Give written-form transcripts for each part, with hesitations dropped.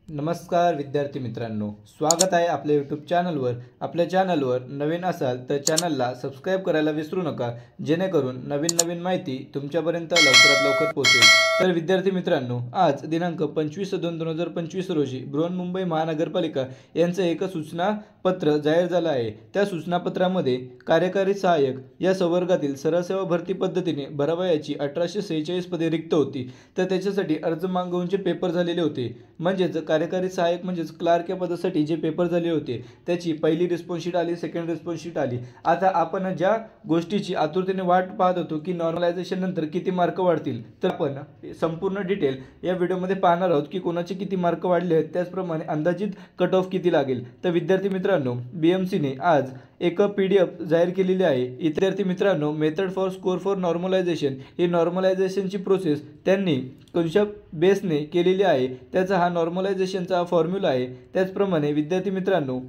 नमस्कार विद्यार्थी मित्रांनो, स्वागत आहे आपल्या यूट्यूब चॅनलवर। आपल्या चॅनलवर नवीन असाल तर चॅनलला सबस्क्राइब करायला विसरू नका, जेणेकरून नवीन माहिती तुमच्यापर्यंत लवकरात लवकर पोहोचेल। तर विद्यार्थी मित्रांनो, आज दिनांक 25/2/2025 रोजी बृहन्मुंबई महानगरपालिका यांचे एक सूचना पत्र जाहीर झालं आहे। त्या सूचनापत्रामध्ये कार्यकारी सहाय्यक या संवर्गातील सरळसेवा भरती पद्धतीने भरावयाची 1846 पदे रिक्त होती। तर त्याच्यासाठी अर्ज मागवूनचे पेपर झालेले होते। म्हणजेच कार्यकारी सहाय्यक म्हणजेच क्लार्क या पदासाठी जे पेपर झाले होते त्याची पहिली रिस्पॉन्स शीट आली, सेकंड रिस्पॉन्स शीट आली। आता आपण ज्या गोष्टीची आतुरतेने वाट पाहत होतो की नॉर्मलायझेशन नंतर किती मार्क वाढतील, तर आपण संपूर्ण डिटेल या व्हिडिओमध्ये पाहणार आहोत की कोणाचे किती मार्क वाढले आहेत, त्याचप्रमाणे अंदाजित कट ऑफ किती लागेल। तर विद्यार्थी मित्रांनो, बीएमसीने आज एक PDF जाहीर केलेली आहे। विद्यार्थी मित्रांनो, method for score for normalization ही नॉर्मलायझेशनची प्रोसेस त्यांनी कोणत्या बेसने केलेली आहे, त्याचा हा नॉर्मलायझेशनचा फॉर्म्युला आहे। त्याचप्रमाणे विद्यार्थी मित्रांनो,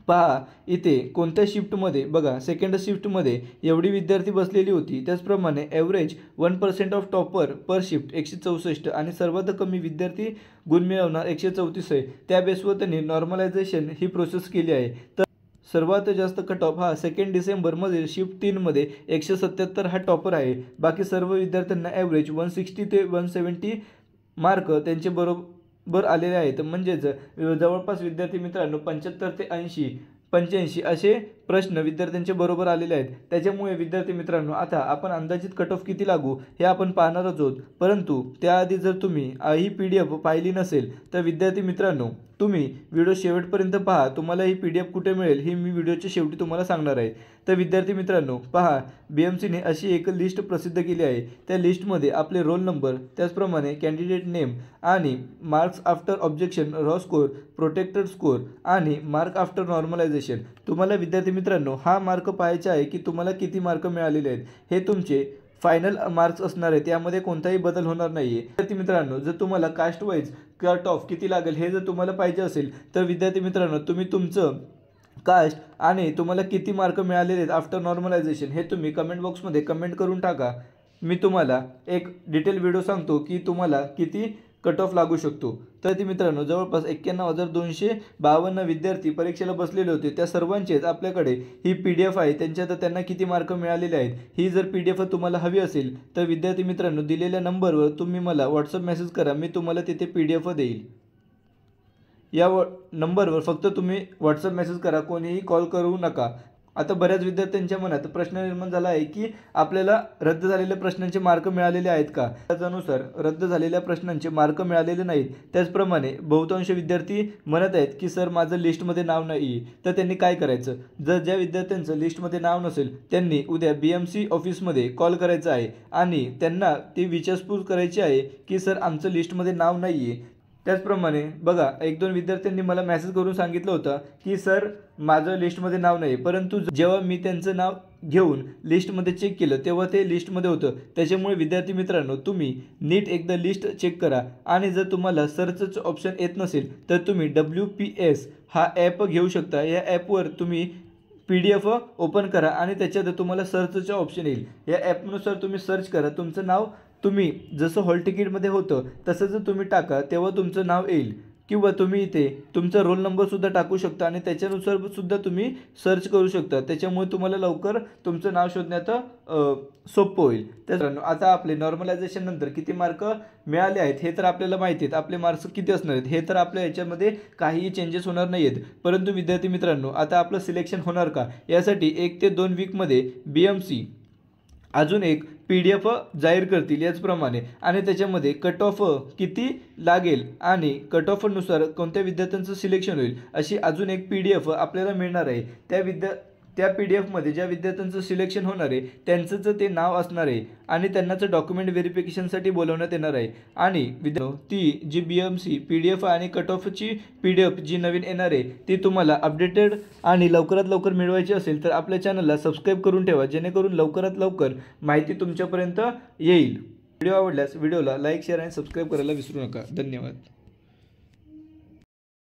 पहा इथे कोणत्या शिफ्टमध्ये बघा, सेकंड शिफ्टमध्ये एवढी विद्यार्थी बसलेली होती। त्याचप्रमाणे average 1% of topper per shift 164 आणि सर्वात कमी विद्यार्थी गुण मिळवणार 134 आहे। त्या बेसवर त्यांनी नॉर्मलायझेशन ही प्रोसेस केली आहे। तर सर्वात जास्त कट ऑफ हा 2 डिसेंबरमध्ये शिफ्ट 3 मध्ये 177 हा टॉपर आहे। बाकी सर्व विद्यार्थ्यांना ॲव्हरेज 160 ते 170 मार्क त्यांचे बरोबर आलेले आहेत। म्हणजेच जवळपास विद्यार्थी मित्रांनो 75 ते 80 85 असे प्रश्न विद्यार्थ्यांचे बरोबर आलेले आहेत। त्याच्यामुळे विद्यार्थी मित्रांनो, आता आपण अंदाजित कट ऑफ किती लागू हे आपण पाहणार आहोत। परंतु त्याआधी जर तुम्ही ही PDF पाहिली नसेल तर विद्यार्थी मित्रांनो, तुम्ही व्हिडिओ शेवटपर्यंत पहा। तुम्हाला ही PDF कुठे मिळेल हे मी व्हिडिओच्या शेवटी तुम्हाला सांगणार आहे। तर विद्यार्थी मित्रांनो, पहा BMCने अशी एक लिस्ट प्रसिद्ध केली आहे। त्या लिस्टमध्ये आपले रोल नंबर, त्याचप्रमाणे कॅन्डिडेट नेम आणि marks after objection, raw score, protected score आणि मार्क आफ्टर नॉर्मलायझेशन। तुम्हाला विद्यार्थी मित्रांनो हा मार्क पाहायचा आहे की तुम्हाला किती मार्क मिळालेले आहेत। हे तुमचे फायनल मार्क्स असणार आहेत, यामध्ये कोणताही बदल होणार नाहीये। विद्यार्थी मित्रांनो, जर तुम्हाला कास्ट वाईज कट ऑफ किती लागेल हे जर तुम्हाला पाहिजे असेल तर विद्यार्थी मित्रांनो, तुम्ही तुमचं कास्ट आणि तुम्हाला किती मार्क मिळालेले आहेत आफ्टर नॉर्मलायझेशन हे तुम्ही कमेंट बॉक्समध्ये कमेंट करून टाका। मी तुम्हाला एक डिटेल व्हिडिओ सांगतो की तुम्हाला किती कट ऑफ लागू शकतो। तर ती मित्रांनो, जवळपास 91,252 विद्यार्थी परीक्षेला बसलेले होते। त्या सर्वांचेच आपल्याकडे ही PDF आहे, त्यांच्यात त्यांना किती मार्क मिळालेले आहेत। ही जर PDF तुम्हाला हवी असेल तर विद्यार्थी मित्रांनो, दिलेल्या नंबरवर तुम्ही मला व्हॉट्सअप मेसेज करा, मी तुम्हाला तिथे PDF देईल। या नंबरवर फक्त तुम्ही व्हॉट्सअप मेसेज करा, कोणीही कॉल करू नका। आता बऱ्याच विद्यार्थ्यांच्या मनात प्रश्न निर्माण झाला आहे की आपल्याला रद्द झालेल्या प्रश्नांचे मार्क मिळालेले आहेत का। त्यानुसार रद्द झालेल्या प्रश्नांचे मार्क मिळालेले नाहीत। त्याचप्रमाणे बहुतांश विद्यार्थी म्हणत आहेत की सर माझं लिस्टमध्ये नाव नाही। तर त्यांनी काय करायचं, जर ज्या विद्यार्थ्यांचं लिस्टमध्ये नाव नसेल त्यांनी उद्या BMC ऑफिसमध्ये कॉल करायचा आहे आणि त्यांना ती विचारपूस करायची आहे की सर आमचं लिस्टमध्ये नाव नाही आहे। त्याचप्रमाणे बघा, 1-2 विद्यार्थ्यांनी मला मेसेज करून सांगितलं होतं की सर माझं लिस्टमध्ये नाव नाही, परंतु जेव्हा मी त्यांचं नाव घेऊन लिस्टमध्ये चेक केलं तेव्हा ते लिस्टमध्ये होतं। त्याच्यामुळे विद्यार्थी मित्रांनो, तुम्ही नीट एकदा लिस्ट चेक करा आणि जर तुम्हाला सर्चचं ऑप्शन येत नसेल तर तुम्ही WPS हा ॲप घेऊ शकता। या ॲपवर तुम्ही PDF ओपन करा आणि त्याच्यात तुम्हाला सर्चचं ऑप्शन येईल। या ॲपनुसार तुम्ही सर्च करा, तुमचं नाव तुम्ही जसं हॉल तिकीटमध्ये होतं तसं जर तुम्ही टाका तेव्हा तुमचं नाव येईल। किंवा तुम्ही इथे तुमचा रोल नंबरसुद्धा टाकू शकता आणि त्याच्यानुसार सुद्धा तुम्ही सर्च करू शकता। त्याच्यामुळे तुम्हाला लवकर तुमचं नाव शोधण्यात सोपं होईल। त्याचप्रमाणे आता आपले नॉर्मलायझेशन नंतर किती मार्क मिळाले आहेत हे तर आपल्याला माहिती आहेत, आपले मार्क्स किती असणार आहेत हे तर आपल्या याच्यामध्ये काहीही चेंजेस होणार नाही आहेत। परंतु विद्यार्थी मित्रांनो, आता आपलं सिलेक्शन होणार का यासाठी 1 ते 2 वीकमध्ये BMC अजून एक PDF जाहीर करतील याचप्रमाणे, आणि त्याच्यामध्ये कट ऑफ किती लागेल आणि कट ऑफनुसार कोणत्या विद्यार्थ्यांचं सिलेक्शन होईल अशी अजून एक PDF आपल्याला मिळणार आहे। त्या PDF मध्ये ज्या विद्यार्थ्यांचं सिलेक्शन होणार आहे त्यांचं ते नाव असणार आहे आणि त्यांनाच डॉक्युमेंट व्हेरिफिकेशनसाठी बोलवण्यात येणार आहे। आणि विद्यार्थी ती जी BMC PDF आणि कट ऑफची PDF जी नवीन येणार आहे ती तुम्हाला अपडेटेड आणि लवकरात लवकर मिळवायची असेल तर आपल्या चॅनलला सबस्क्राइब करून ठेवा, जेणेकरून लवकरात लवकर माहिती तुमच्यापर्यंत येईल। व्हिडिओ आवडल्यास व्हिडिओला लाईक, शेअर आणि सबस्क्राइब करायला विसरू नका। धन्यवाद।